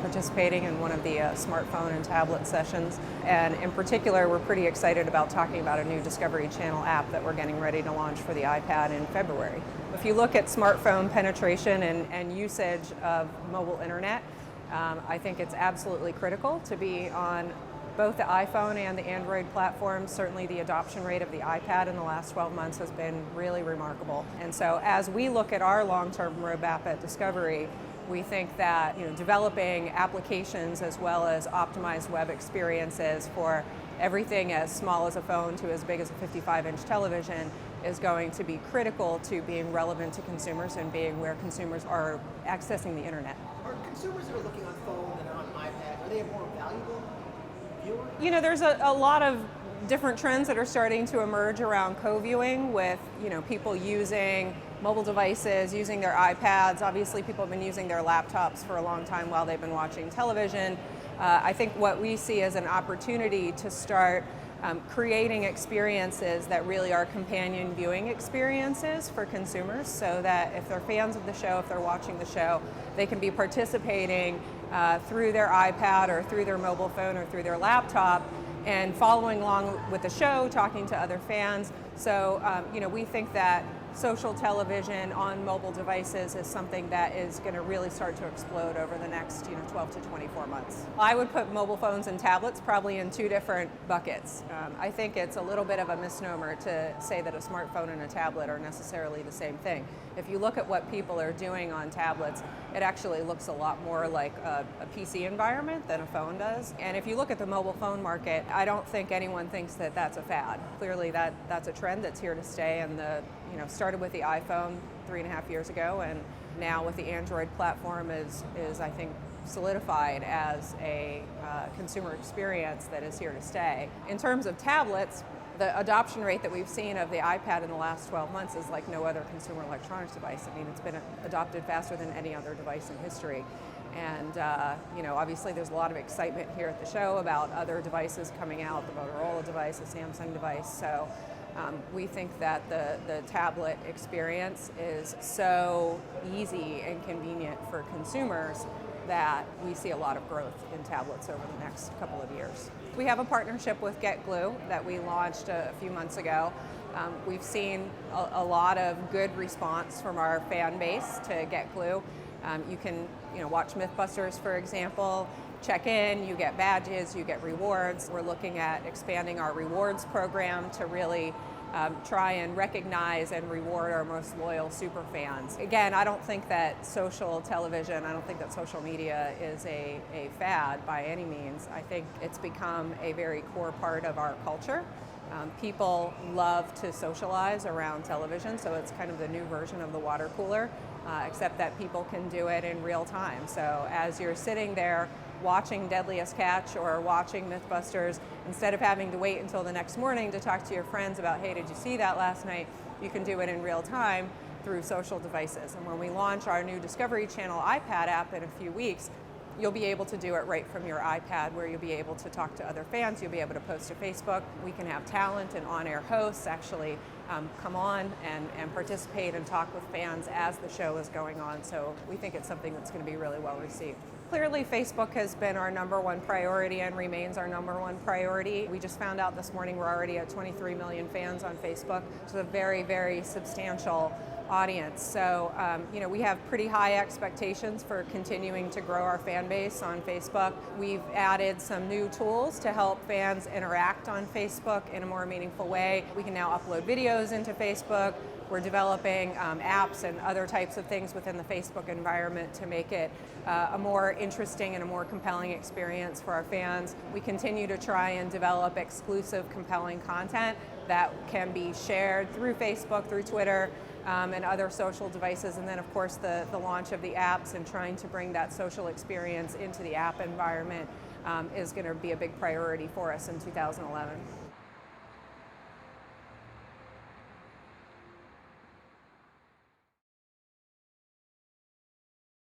participating in one of the smartphone and tablet sessions. And in particular, we're pretty excited about talking about a new Discovery Channel app that we're getting ready to launch for the iPad in February. If you look at smartphone penetration and usage of mobile internet, I think it's absolutely critical to be on both the iPhone and the Android platforms. Certainly the adoption rate of the iPad in the last 12 months has been really remarkable. And so as we look at our long-term roadmap at Discovery, we think that developing applications as well as optimized web experiences for everything as small as a phone to as big as a 55-inch television is going to be critical to being relevant to consumers and being where consumers are accessing the internet. Are consumers that are looking on phone and on iPad, are they more valuable viewers? There's a lot of different trends that are starting to emerge around co-viewing with people using mobile devices, using their iPads. Obviously people have been using their laptops for a long time while they've been watching television. I think what we see as an opportunity to start creating experiences that really are companion viewing experiences for consumers, so that if they're fans of the show, if they're watching the show, they can be participating through their iPad or through their mobile phone or through their laptop and following along with the show, talking to other fans. So we think that social television on mobile devices is something that is going to really start to explode over the next 12 to 24 months. I would put mobile phones and tablets probably in two different buckets. I think it's a little bit of a misnomer to say that a smartphone and a tablet are necessarily the same thing. If you look at what people are doing on tablets, it actually looks a lot more like a PC environment than a phone does. And if you look at the mobile phone market, I don't think anyone thinks that that's a fad. Clearly that's a trend that's here to stay, and started with the iPhone 3.5 years ago, and now with the Android platform is I think solidified as a consumer experience that is here to stay. In terms of tablets, the adoption rate that we've seen of the iPad in the last 12 months is like no other consumer electronics device. I mean, it's been adopted faster than any other device in history. And obviously there's a lot of excitement here at the show about other devices coming out, the Motorola device, the Samsung device. So we think that the tablet experience is so easy and convenient for consumers that we see a lot of growth in tablets over the next couple of years. We have a partnership with Get Glue that we launched a few months ago. We've seen a lot of good response from our fan base to Get Glue. You can watch Mythbusters, for example, check in, you get badges, you get rewards. We're looking at expanding our rewards program to really try and recognize and reward our most loyal super fans. Again, I don't think that social television, I don't think that social media is a fad by any means. I think it's become a very core part of our culture. People love to socialize around television, so it's kind of the new version of the water cooler, except that people can do it in real time. So as you're sitting there watching Deadliest Catch or watching Mythbusters, instead of having to wait until the next morning to talk to your friends about, hey, did you see that last night? You can do it in real time through social devices. And when we launch our new Discovery Channel iPad app in a few weeks, you'll be able to do it right from your iPad, where you'll be able to talk to other fans, you'll be able to post to Facebook. We can have talent and on-air hosts actually come on and participate and talk with fans as the show is going on. So we think it's something that's going to be really well received. Clearly, Facebook has been our #1 priority and remains our #1 priority. We just found out this morning we're already at 23 million fans on Facebook. It's a very, very substantial audience. So, we have pretty high expectations for continuing to grow our fan base on Facebook. We've added some new tools to help fans interact on Facebook in a more meaningful way. We can now upload videos into Facebook. We're developing apps and other types of things within the Facebook environment to make it a more interesting and a more compelling experience for our fans. We continue to try and develop exclusive, compelling content that can be shared through Facebook, through Twitter, and other social devices. And then, of course, the launch of the apps and trying to bring that social experience into the app environment is going to be a big priority for us in 2011.